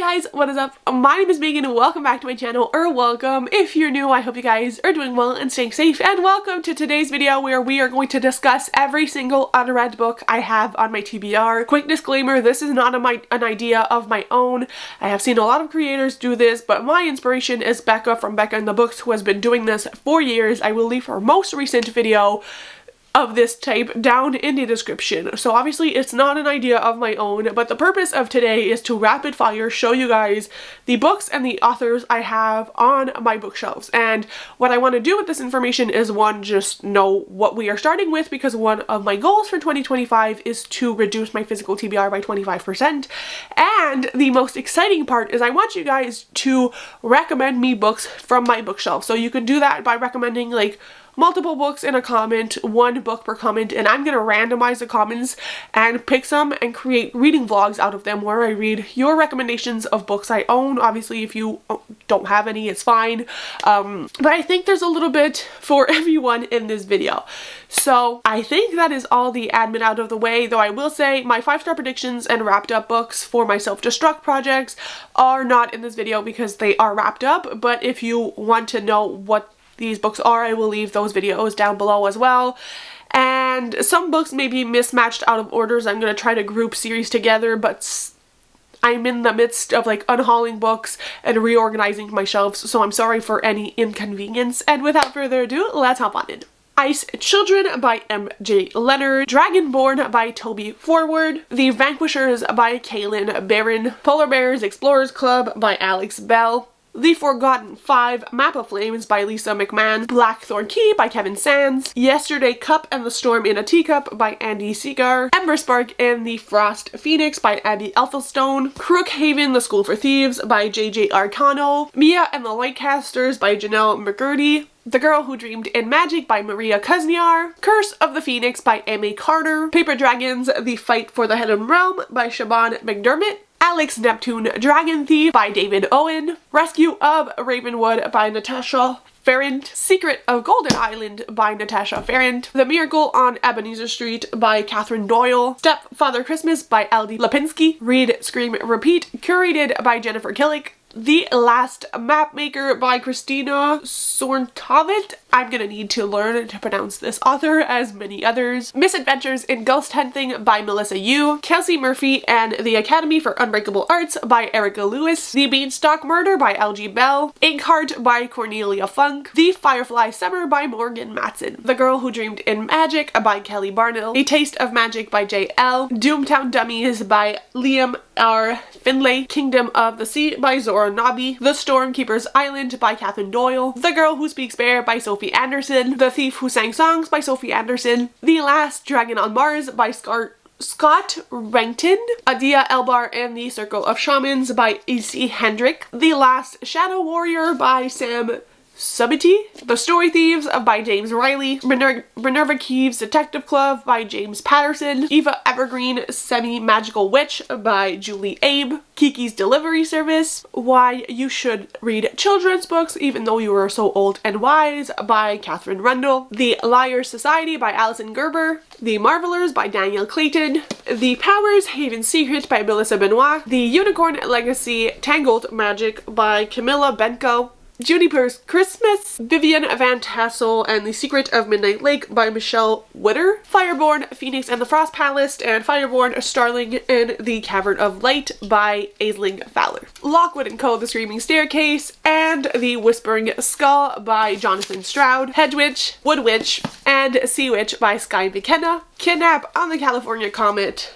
guys, what is up? My name is Megan and welcome back to my channel, or welcome if you're new. I hope you guys are doing well and staying safe, and welcome to today's video where we are going to discuss every single unread book I have on my TBR. Quick disclaimer, this is not an idea of my own. I have seen a lot of creators do this, but my inspiration is Becca from Becca and the Books, who has been doing this for years. I will leave her most recent video of this type down in the description. So obviously it's not an idea of my own, but the purpose of today is to rapid fire show you guys the books and the authors I have on my bookshelves. And what I want to do with this information is, one, just know what we are starting with, because one of my goals for 2025 is to reduce my physical TBR by 25%. And the most exciting part is I want you guys to recommend me books from my bookshelf. So you can do that by recommending like multiple books in a comment, one book per comment, and I'm gonna randomize the comments and pick some and create reading vlogs out of them where I read your recommendations of books I own. Obviously if you don't have any, it's fine, but I think there's a little bit for everyone in this video. So I think that is all the admin out of the way, though I will say my 5-star predictions and wrapped up books for my self-destruct projects are not in this video because they are wrapped up. But if you want to know what these books are, I will leave those videos down below as well. And some books may be mismatched out of orders. I'm going to try to group series together, but I'm in the midst of like unhauling books and reorganizing my shelves, so I'm sorry for any inconvenience. And without further ado, let's hop on in. Ice Children by M.J. Leonard, Dragonborn by Toby Forward, The Vanquishers by Kaylin Barron, Polar Bears Explorers Club by Alex Bell, The Forgotten Five, Map of Flames by Lisa McMahon, Blackthorn Key by Kevin Sands, Yesterday Cup and the Storm in a Teacup by Andy Segar, Ember Spark and the Frost Phoenix by Abby Elphinstone, Crookhaven, The School for Thieves by J.J. Arcano, Mia and the Lightcasters by Janelle McGurdy, The Girl Who Dreamed in Magic by Maria Kuzniar, Curse of the Phoenix by Amy Carter, Paper Dragons, The Fight for the Hidden Realm by Siobhan McDermott, Alex Neptune Dragon Thief by David Owen, Rescue of Ravenwood by Natasha Farrant, Secret of Golden Island by Natasha Farrant, The Miracle on Ebenezer Street by Catherine Doyle, Stepfather Christmas by Aldi Lipinski, Read, Scream, Repeat, curated by Jennifer Killick, The Last Mapmaker by Christina Sorntovit. I'm gonna need to learn to pronounce this author, as many others. Misadventures in Ghost Hunting by Melissa Yu, Kelsey Murphy and the Academy for Unbreakable Arts by Erica Lewis, The Beanstalk Murder by L.G. Bell, Inkheart by Cornelia Funk, The Firefly Summer by Morgan Matson, The Girl Who Dreamed in Magic by Kelly Barnell, A Taste of Magic by J.L., Doomtown Dummies by Liam R. Finlay, Kingdom of the Sea by Zora Nabi, The Stormkeeper's Island by Catherine Doyle, The Girl Who Speaks Bear by Sophie Anderson, The Thief Who Sang Songs by Sophie Anderson, The Last Dragon on Mars by Scott Rankton, Adia Elbar and the Circle of Shamans by E.C. Hendrick, The Last Shadow Warrior by Sam Subity, The Story Thieves by James Riley, Minerva Keeves Detective Club by James Patterson, Eva Evergreen Semi-Magical Witch by Julie Abe, Kiki's Delivery Service, Why You Should Read Children's Books Even Though You Are So Old and Wise by Catherine Rundle, The Liars Society by Alison Gerber, The Marvelers by Daniel Clayton, The Powers Haven Secret by Melissa Benoit, The Unicorn Legacy Tangled Magic by Camilla Benko, Juniper's Christmas, Vivian Van Tassel and the Secret of Midnight Lake by Michelle Witter, Fireborn, Phoenix and the Frost Palace, and Fireborn, Starling and the Cavern of Light by Aisling Fowler, Lockwood & Co. The Screaming Staircase, and The Whispering Skull by Jonathan Stroud, Hedge Witch, Wood Witch, and Sea Witch by Sky McKenna, Kidnap on the California Comet,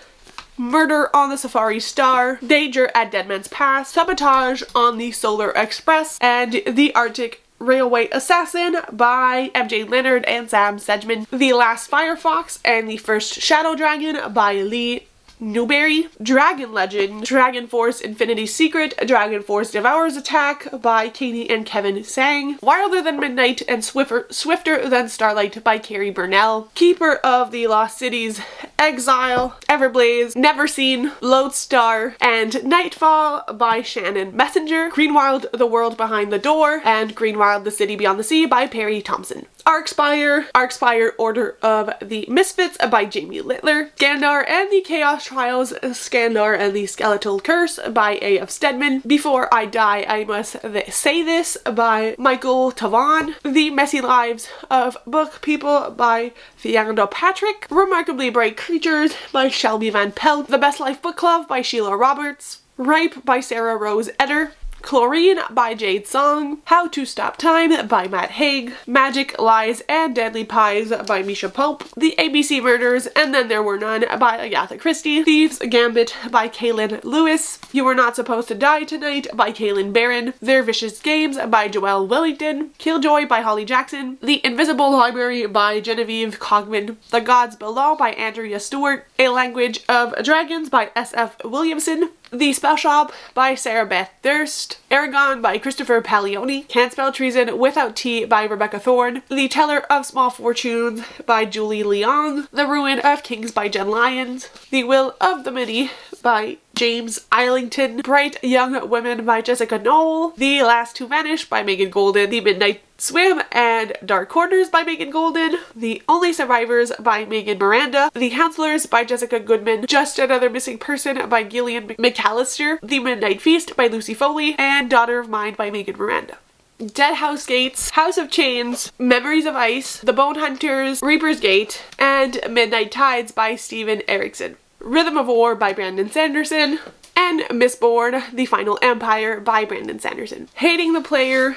Murder on the Safari Star, Danger at Deadman's Pass, Sabotage on the Solar Express, and The Arctic Railway Assassin by M.J. Leonard and Sam Sedgman, The Last Firefox and the First Shadow Dragon by Lee Newberry, Dragon Legend, Dragon Force Infinity Secret, Dragon Force Devourer's Attack by Katie and Kevin Sang, Wilder Than Midnight and Swifter Than Starlight by Carrie Burnell, Keeper of the Lost Cities, Exile, Everblaze, Never Seen, Lodestar, and Nightfall by Shannon Messenger, Greenwild, The World Behind the Door, and Greenwild, The City Beyond the Sea by Perry Thompson. Arkspire Order of the Misfits by Jamie Littler, Skandar and the Chaos Trials, Skandar and the Skeletal Curse by A.F. Stedman, Before I Die I Must Say This by Michael Tavan, The Messy Lives of Book People by Fiona Patrick, Remarkably Bright Creatures by Shelby Van Pelt, The Best Life Book Club by Sheila Roberts, Ripe by Sarah Rose Eder, Chlorine by Jade Song, How to Stop Time by Matt Haig, Magic, Lies, and Deadly Pies by Misha Pope, The ABC Murders and Then There Were None by Agatha Christie, Thieves Gambit by Kaylin Lewis, You Were Not Supposed to Die Tonight by Kaylin Barron, Their Vicious Games by Joelle Wellington, Killjoy by Holly Jackson, The Invisible Library by Genevieve Cogman, The Gods Below by Andrea Stewart, A Language of Dragons by S.F. Williamson, The Spell Shop by Sarah Beth Durst, Aragon by Christopher Paglioni, Can't Spell Treason Without Tea by Rebecca Thorne, The Teller of Small Fortunes by Julie Leong, The Ruin of Kings by Jen Lyons, The Will of the Many by James Islington, Bright Young Women by Jessica Knoll, The Last to Vanish by Megan Golden, The Midnight Swim and Dark Corners by Megan Golden, The Only Survivors by Megan Miranda, The Counselors by Jessica Goodman, Just Another Missing Person by Gillian McAllister, The Midnight Feast by Lucy Foley, and Daughter of Mine by Megan Miranda. Dead House Gates, House of Chains, Memories of Ice, The Bone Hunters, Reaper's Gate, and Midnight Tides by Steven Erikson. Rhythm of War by Brandon Sanderson, and Mistborn, The Final Empire by Brandon Sanderson. Hating the Player,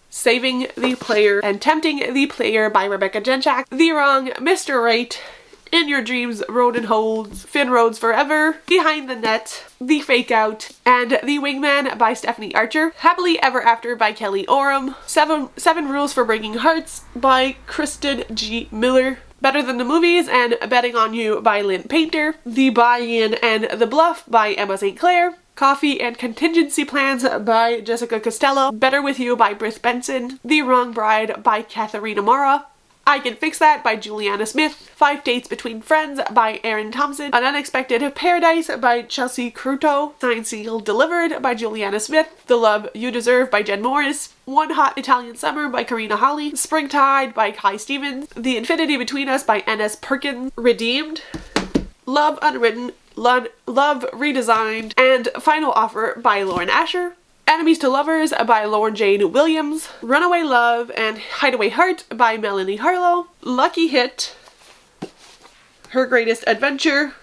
Saving the Player, and Tempting the Player by Rebecca Genchak. The Wrong, Mr. Right, In Your Dreams, Roden Holds, Finn Rhodes Forever, Behind the Net, The Fake Out, and The Wingman by Stephanie Archer. Happily Ever After by Kelly Oram. Seven Rules for Breaking Hearts by Kristen G. Miller. Better Than the Movies and Betting on You by Lynn Painter. The Buy-In and The Bluff by Emma St. Clair. Coffee and Contingency Plans by Jessica Costello. Better With You by Britt Benson. The Wrong Bride by Katharina Mara. I Can Fix That by Juliana Smith. 5 Dates Between Friends by Erin Thompson. An Unexpected Paradise by Chelsea Cruto. Signed Sealed Delivered by Juliana Smith. The Love You Deserve by Jen Morris. One Hot Italian Summer by Karina Holly. Springtide by Kai Stevens. The Infinity Between Us by N.S. Perkins. Redeemed. Love Unwritten. Love Redesigned. And Final Offer by Lauren Asher. Enemies to Lovers by Lauren Jane Williams, Runaway Love and Hideaway Heart by Melanie Harlow, Lucky Hit, Her Greatest Adventure,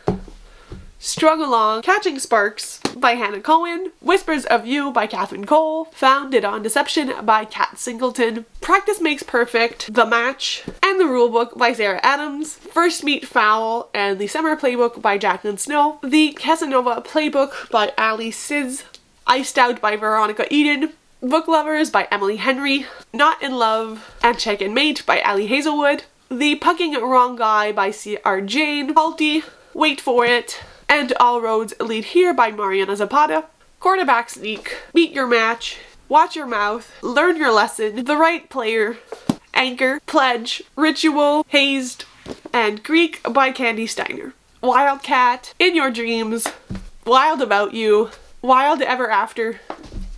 Strung Along, Catching Sparks by Hannah Cohen, Whispers of You by Catherine Cole, Founded on Deception by Kat Singleton, Practice Makes Perfect, The Match, and The Rulebook by Sarah Adams, First Meet Fowl and The Summer Playbook by Jacqueline Snow, The Casanova Playbook by Ali Siz, Iced Out by Veronica Eden, Book Lovers by Emily Henry, Not in Love and Check and Mate by Ali Hazelwood, The Pucking Wrong Guy by C.R. Jane, Halty, Wait For It, and All Roads Lead Here by Mariana Zapata, Quarterback Sneak, Meet Your Match, Watch Your Mouth, Learn Your Lesson, The Right Player, Anchor, Pledge, Ritual, Hazed, and Greek by Candy Steiner, Wildcat, In Your Dreams, Wild About You, Wild Ever After,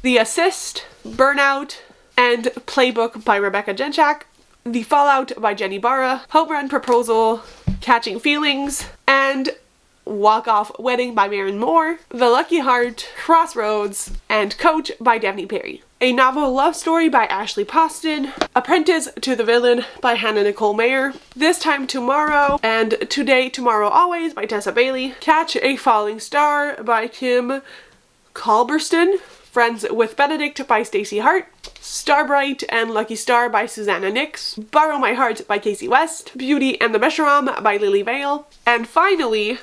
The Assist, Burnout, and Playbook by Rebecca Genchak, The Fallout by Jenny Barra, Home Run Proposal, Catching Feelings, and Walk Off Wedding by Maren Moore, The Lucky Heart, Crossroads, and Coach by Daphne Perry. A Novel Love Story by Ashley Poston, Apprentice to the Villain by Hannah Nicole Mayer, This Time Tomorrow, and Today, Tomorrow, Always by Tessa Bailey, Catch a Falling Star by Kim Culberston, Friends with Benedict by Stacey Hart, Starbright and Lucky Star by Susanna Nix, Borrow My Heart by Casey West, Beauty and the Meshuram by Lily Vale, and finally,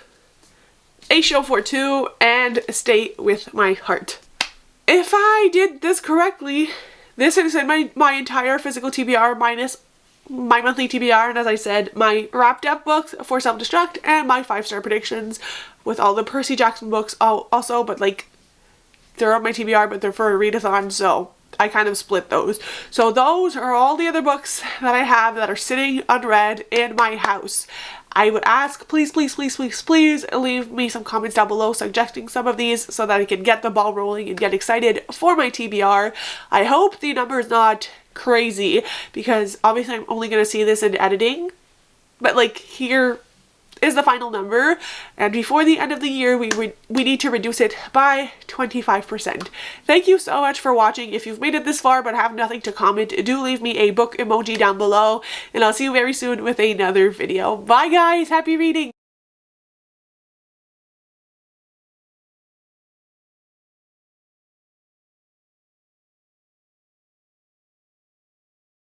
A Show for Two and Stay With My Heart. If I did this correctly, this is my entire physical TBR minus my monthly TBR, and as I said, my wrapped up books for Self-Destruct and my 5-star predictions with all the Percy Jackson books also, but like, they're on my TBR, but they're for a readathon, so I kind of split those. So those are all the other books that I have that are sitting unread in my house. I would ask, please, please, please, please, please leave me some comments down below suggesting some of these so that I can get the ball rolling and get excited for my TBR. I hope the number is not crazy because obviously I'm only going to see this in editing, but like here is the final number, and before the end of the year we need to reduce it by 25%. Thank you so much for watching. If you've made it this far but have nothing to comment, do leave me a book emoji down below, and I'll see you very soon with another video. Bye guys, happy reading!